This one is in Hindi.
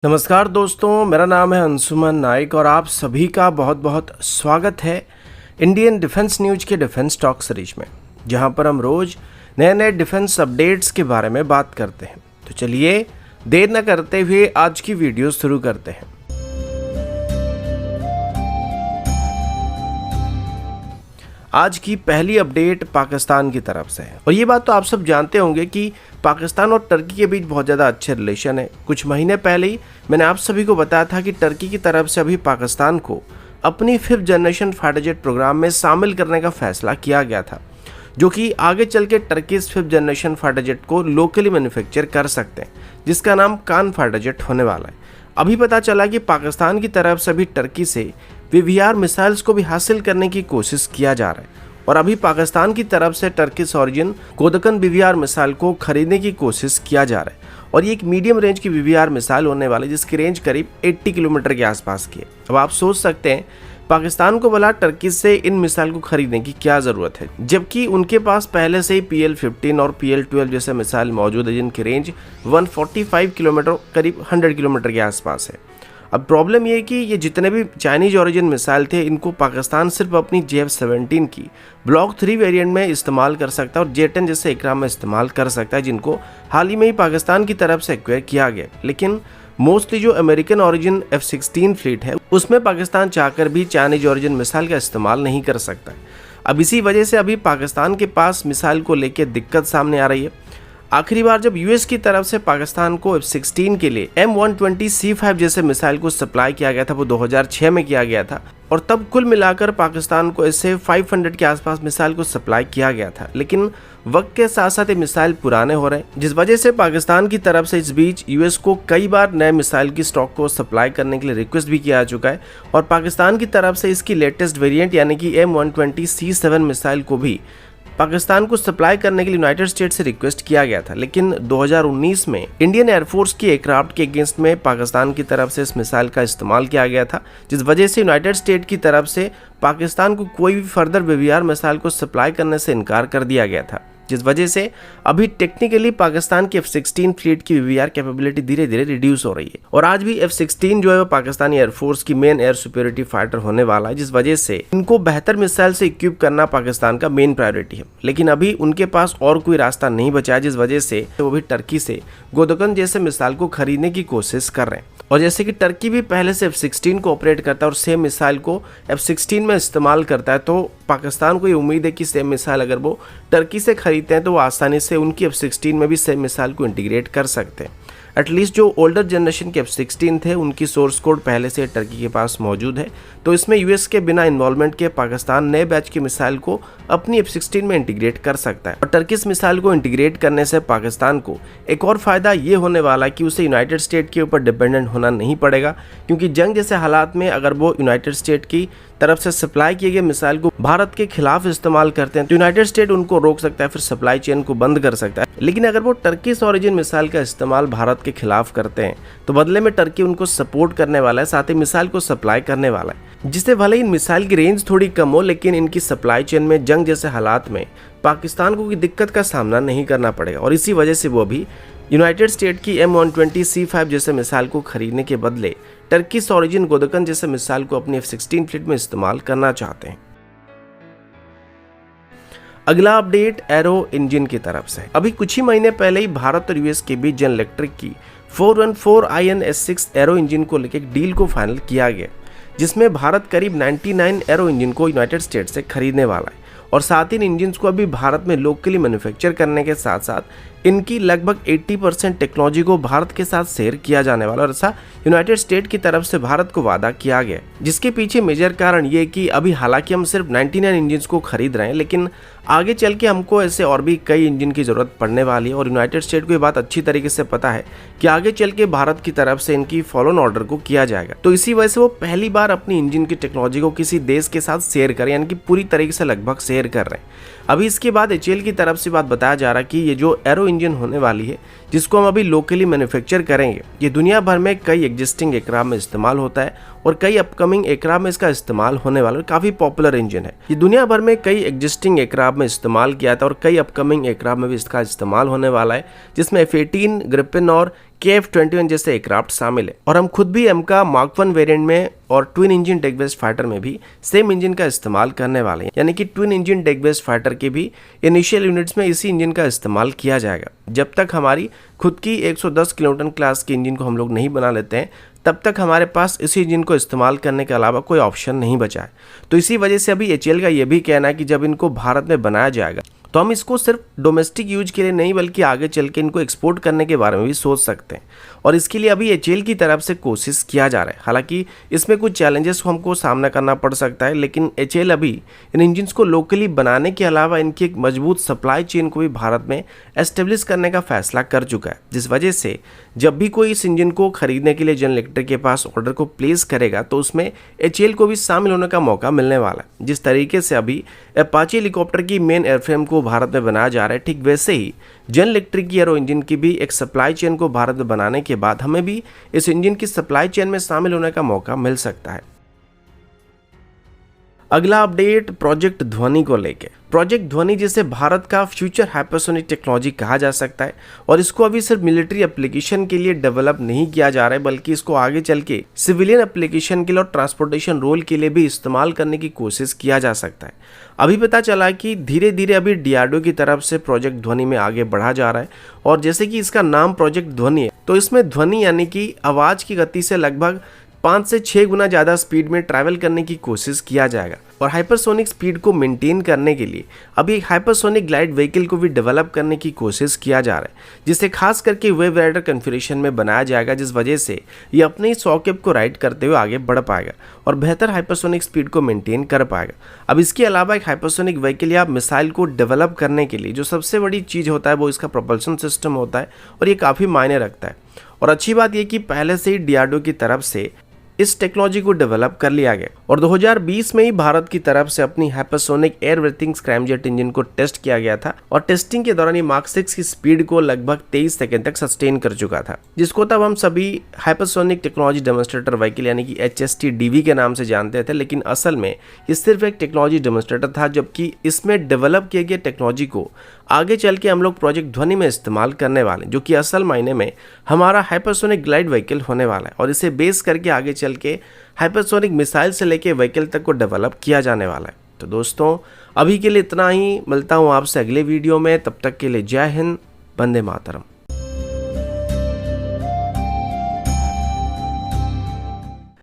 नमस्कार दोस्तों, मेरा नाम है अंशुमन नाइक और आप सभी का बहुत बहुत स्वागत है इंडियन डिफेंस न्यूज के डिफेंस टॉक सीरीज में, जहां पर हम रोज नए नए डिफेंस अपडेट्स के बारे में बात करते हैं। तो चलिए देर न करते हुए आज की वीडियो शुरू करते हैं। आज की पहली अपडेट पाकिस्तान की तरफ से है और ये बात तो आप सब जानते होंगे कि पाकिस्तान और टर्की के बीच बहुत ज़्यादा अच्छे रिलेशन है। कुछ महीने पहले ही मैंने आप सभी को बताया था कि टर्की की तरफ से अभी पाकिस्तान को अपनी 5th generation fighter jet programme में शामिल करने का फैसला किया गया था, जो कि आगे चल के Turkey 5th generation fighter jet को लोकली मैन्युफैक्चर कर सकते हैं, जिसका नाम कान फाइटर जेट होने वाला है। अभी पता चला कि पाकिस्तान की तरफ से भी टर्की से वीवीआर मिसाइल्स को भी हासिल करने की कोशिश किया जा रहा है और अभी पाकिस्तान की तरफ से टर्किश ऑरिजिन गोदकन वीवीआर मिसाइल को खरीदने की कोशिश किया जा रहा है और ये एक मीडियम रेंज की वीवीआर मिसाइल होने वाली है, जिसकी रेंज करीब 80 किलोमीटर के आसपास की है। अब आप सोच सकते हैं पाकिस्तान को भला टर्की से इन मिसाइल को खरीदने की क्या ज़रूरत है, जबकि उनके पास पहले से ही PL-15 और PL-12 जैसे मिसाइल मौजूद है, जिनकी रेंज 145 किलोमीटर करीब 100 किलोमीटर के आसपास है। अब प्रॉब्लम ये है कि ये जितने भी चाइनीज ओरिजिन मिसाइल थे, इनको पाकिस्तान सिर्फ अपनी JF-17 की ब्लॉक 3 वेरिएंट में इस्तेमाल कर सकता है और J-10 जैसे इकराम में इस्तेमाल कर सकता है, जिनको हाल ही में ही पाकिस्तान की तरफ से एक्वायर किया गया। लेकिन मोस्टली जो अमेरिकन ओरिजिन F-16 फ्लीट है, उसमें पाकिस्तान चाहकर भी चाइनीज ओरिजिन मिसाइल का इस्तेमाल नहीं कर सकता है। अब इसी वजह से अभी पाकिस्तान के पास मिसाइल को लेकर दिक्कत सामने आ रही है। आखिरी बार जब यूएस की तरफ से पाकिस्तान को F-16 के लिए M120C5 जैसे मिसाइल को सप्लाई किया गया था, वो 2006 में किया गया था और तब कुल मिलाकर पाकिस्तान को इससे 500 के आसपास मिसाइल को सप्लाई किया गया था। लेकिन वक्त के साथ साथ ये मिसाइल पुराने हो रहे हैं, जिस वजह से पाकिस्तान की तरफ से इस बीच यूएस को कई बार नए मिसाइल की स्टॉक को सप्लाई करने के लिए रिक्वेस्ट भी किया जा चुका है और पाकिस्तान की तरफ से इसकी लेटेस्ट वेरिएंट यानी कि M120C7 मिसाइल को भी पाकिस्तान को सप्लाई करने के लिए यूनाइटेड स्टेट्स से रिक्वेस्ट किया गया था। लेकिन 2019 में इंडियन एयरफोर्स की एयरक्राफ्ट के अगेंस्ट में पाकिस्तान की तरफ से इस मिसाइल का इस्तेमाल किया गया था, जिस वजह से यूनाइटेड स्टेट की तरफ से पाकिस्तान को कोई भी फर्दर वीवीआर मिसाइल को सप्लाई करने से इनकार कर दिया गया था, जिस वजह से अभी टेक्निकली पाकिस्तान की F-16 फ्लीट की वीवीआर कैपेबिलिटी धीरे धीरे रिड्यूस हो रही है और आज भी F-16 जो है वो पाकिस्तानी एयरफोर्स की मेन एयर सुपीरियरिटी फाइटर होने वाला है, जिस वजह से इनको बेहतर मिसाइल से इक्विप करना पाकिस्तान का मेन प्रायोरिटी है। लेकिन अभी उनके पास और कोई रास्ता नहीं बचा है, जिस वजह से वो भी टर्की से गोदकन जैसे मिसाइल को खरीदने की कोशिश कर रहे हैं। और जैसे कि टर्की भी पहले से F-16 को ऑपरेट करता है और सेम मिसाइल को F-16 में इस्तेमाल करता है, तो पाकिस्तान को ये उम्मीद है कि सेम मिसाइल अगर वो टर्की से खरीदते हैं तो वो आसानी से उनकी F-16 में भी सेम मिसाइल को इंटीग्रेट कर सकते हैं। एटलीस्ट जो ओल्डर जनरेशन के F-16 थे, उनकी सोर्स कोड पहले से टर्की के पास मौजूद है, तो इसमें यूएस के बिना इन्वॉल्वमेंट के पाकिस्तान नए बैच की मिसाइल को अपनी F-16 में इंटीग्रेट कर सकता है। और टर्किश मिसाइल को इंटीग्रेट करने से पाकिस्तान को एक और फायदा ये होने वाला है कि उसे यूनाइटेड स्टेट के ऊपर डिपेंडेंट होना नहीं पड़ेगा, क्योंकि जंग जैसे हालात में अगर वो यूनाइटेड स्टेट की तरफ से सप्लाई किए गए मिसाइल को भारत के खिलाफ इस्तेमाल करते हैं तो यूनाइटेड स्टेट उनको रोक सकता है, फिर सप्लाई चेन को बंद कर सकता है। लेकिन अगर वो टर्किश ओरिजिन मिसाइल का इस्तेमाल भारत के खिलाफ करते हैं तो बदले में टर्की उनको सपोर्ट करने वाला है, साथ ही मिसाइल को सप्लाई करने वाला है, जिससे भले इन मिसाइल की रेंज थोड़ी कम हो, लेकिन इनकी सप्लाई चेन में जंग जैसे हालात में पाकिस्तान को कोई दिक्कत का सामना नहीं करना पड़ेगा और इसी वजह से वो भी यूनाइटेड स्टेट की M120C5 जैसे मिसाइल को खरीदने के बदले टर्किश ओरिजिन गोदकन जैसे मिसाइल को अपनी F-16 फ्लीट में इस्तेमाल करना चाहते हैं। अगला अपडेट एरो इंजन की तरफ से। अभी कुछ ही महीने पहले ही भारत और यूएस के बीच जनरल इलेक्ट्रिक की 414IN-S6 एरो इंजन को लेकर एक डील को फाइनल किया गया, जिसमें भारत करीब 99 एरो इंजन को यूनाइटेड स्टेट से खरीदने वाला है और साथ ही इन इंजन को अभी भारत में लोकली मैन्युफैक्चर करने के साथ साथ इनकी लगभग 80% टेक्नोलॉजी को भारत के साथ शेयर किया जाने वाला और ऐसा यूनाइटेड स्टेट की तरफ से भारत को वादा किया गया, जिसके पीछे मेजर कारण ये कि अभी हालांकि हम सिर्फ 99 इंजन को खरीद रहे हैं, लेकिन आगे चल के हमको ऐसे और भी कई इंजन की ज़रूरत पड़ने वाली है और यूनाइटेड स्टेट को ये बात अच्छी तरीके से पता है कि आगे चल के भारत की तरफ से इनकी फॉलो ऑन ऑर्डर को किया जाएगा। तो इसी वजह से वो पहली बार अपनी इंजन की टेक्नोलॉजी को किसी देश के साथ शेयर करें, यानी कि पूरी तरीके से लगभग शेयर कर रहे हैं। अभी इसके बाद HAL की तरफ से बात बताया जा रहा है कि ये जो एरो इंजन होने वाली है जिसको हम अभी लोकली मैन्युफैक्चर करेंगे, ये दुनिया भर में कई एग्जिस्टिंग एयरक्राफ्ट में इस्तेमाल होता है और कई अपकमिंग एयरक्राफ्ट में इसका इस्तेमाल होने वाला काफ़ी पॉपुलर इंजन है। ये दुनिया भर में कई एग्जिस्टिंग एयरक्राफ्ट में इस्तेमाल किया था और कई अपकमिंग एयरक्राफ्ट में भी इसका इस्तेमाल होने वाला है, जिसमें F-18, ग्रिपेन और KF-21 जैसे एयरक्राफ्ट शामिल है। और हम खुद भी M का मार्क 1 वेरिएंट में और twin engine deck based fighter में भी सेम इंजन का इस्तेमाल करने वाले हैं, यानी कि twin engine deck based fighter के भी इनिशियल यूनिट्स में इसी इंजन का इस्तेमाल किया जाएगा। जब तक हमारी खुद की 110 किलोटन क्लास के इंजन को हम लोग नहीं बना लेते हैं, तब तक हमारे पास इसी इंजन को इस्तेमाल करने के अलावा कोई ऑप्शन नहीं बचा है। तो इसी वजह से अभी HAL का ये भी कहना है कि जब इनको भारत में बनाया जाएगा तो हम इसको सिर्फ डोमेस्टिक यूज के लिए नहीं बल्कि आगे चल के इनको एक्सपोर्ट करने के बारे में भी सोच सकते हैं। और इसके लिए अभी HAL की तरफ से कोशिश किया जा रहा है। हालांकि इसमें कुछ चैलेंजेस को हमको सामना करना पड़ सकता है, लेकिन HAL अभी इन इंजन्स को लोकली बनाने के अलावा इनकी एक मजबूत सप्लाई चेन को भी भारत में एस्टेब्लिश करने का फैसला कर चुका है, जिस वजह से जब भी कोई इस इंजन को खरीदने के लिए जनरल इलेक्ट्रिक के पास ऑर्डर को प्लेस करेगा तो उसमें HAL को भी शामिल होने का मौका मिलने वाला है। जिस तरीके से अभी अपाचे हेलीकॉप्टर की मेन एयरफ्रेम को भारत में बनाया जा रहा है, ठीक वैसे ही जनरल इलेक्ट्रिक की एरो इंजन की भी एक सप्लाई चेन को भारत में बनाने के बाद हमें भी इस इंजन की सप्लाई चेन में शामिल होने का मौका मिल सकता है। अगला अपडेट प्रोजेक्ट ध्वनि को लेके। प्रोजेक्ट ध्वनि जिसे भारत का फ्यूचर हाइपरसोनिक टेक्नोलॉजी कहा जा सकता है और इसको अभी सिर्फ मिलिट्री एप्लीकेशन के लिए डेवलप नहीं किया जा रहा है, बल्कि इसको आगे चल के सिविलियन एप्लीकेशन के लिए और ट्रांसपोर्टेशन रोल के लिए भी इस्तेमाल करने की कोशिश किया जा सकता है। अभी पता चला कि धीरे धीरे अभी DRDO की तरफ से प्रोजेक्ट ध्वनि में आगे बढ़ा जा रहा है और जैसे कि इसका नाम प्रोजेक्ट ध्वनि है, तो इसमें ध्वनि यानी कि आवाज़ की गति से लगभग 5 से 6 गुना ज़्यादा स्पीड में ट्रैवल करने की कोशिश किया जाएगा। और हाइपरसोनिक स्पीड को मेंटेन करने के लिए अभी एक हाइपरसोनिक ग्लाइड व्हीकल को भी डेवलप करने की कोशिश किया जा रहा है, जिसे खास करके वेव राइडर कन्फिगरेशन में बनाया जाएगा, जिस वजह से ये अपने ही सॉकेप को राइड करते हुए आगे बढ़ पाएगा और बेहतर हाइपरसोनिक स्पीड को मेंटेन कर पाएगा। अब इसके अलावा एक हाइपरसोनिक व्हीकल या मिसाइल को डेवलप करने के लिए जो सबसे बड़ी चीज़ होता है वो इसका प्रोपल्शन सिस्टम होता है और ये काफ़ी मायने रखता है। और अच्छी बात यह कि पहले से ही DRDO की तरफ से इस टेक्नोलॉजी को डेवलप कर लिया गया और 2020 में ही भारत की तरफ से अपनी hypersonic air breathing scramjet engine को टेस्ट किया गया था और टेस्टिंग के दौरान ये मार्क 6 की स्पीड को लगभग 23 सेकंड तक सस्टेन कर चुका था, जिसको तब हम सभी हाइपरसोनिक टेक्नोलॉजी डेमोन्स्ट्रेटर व्हीकल यानी कि HST-DV के नाम से जानते थे। लेकिन असल में ये सिर्फ एक टेक्नोलॉजी डेमोन्स्ट्रेटर था, जबकि इसमें डेवलप किए गए टेक्नोलॉजी को आगे चल के हम लोग प्रोजेक्ट ध्वनि में इस्तेमाल करने वाले, जो कि असल मायने में हमारा हाइपरसोनिक ग्लाइड व्हीकल होने वाला है और इसे बेस करके आगे चल के हाइपरसोनिक मिसाइल से लेके व्हीकल तक को डेवलप किया जाने वाला है। तो दोस्तों अभी के लिए इतना ही, मिलता हूँ आपसे अगले वीडियो में, तब तक के लिए जय हिंद, वंदे मातरम।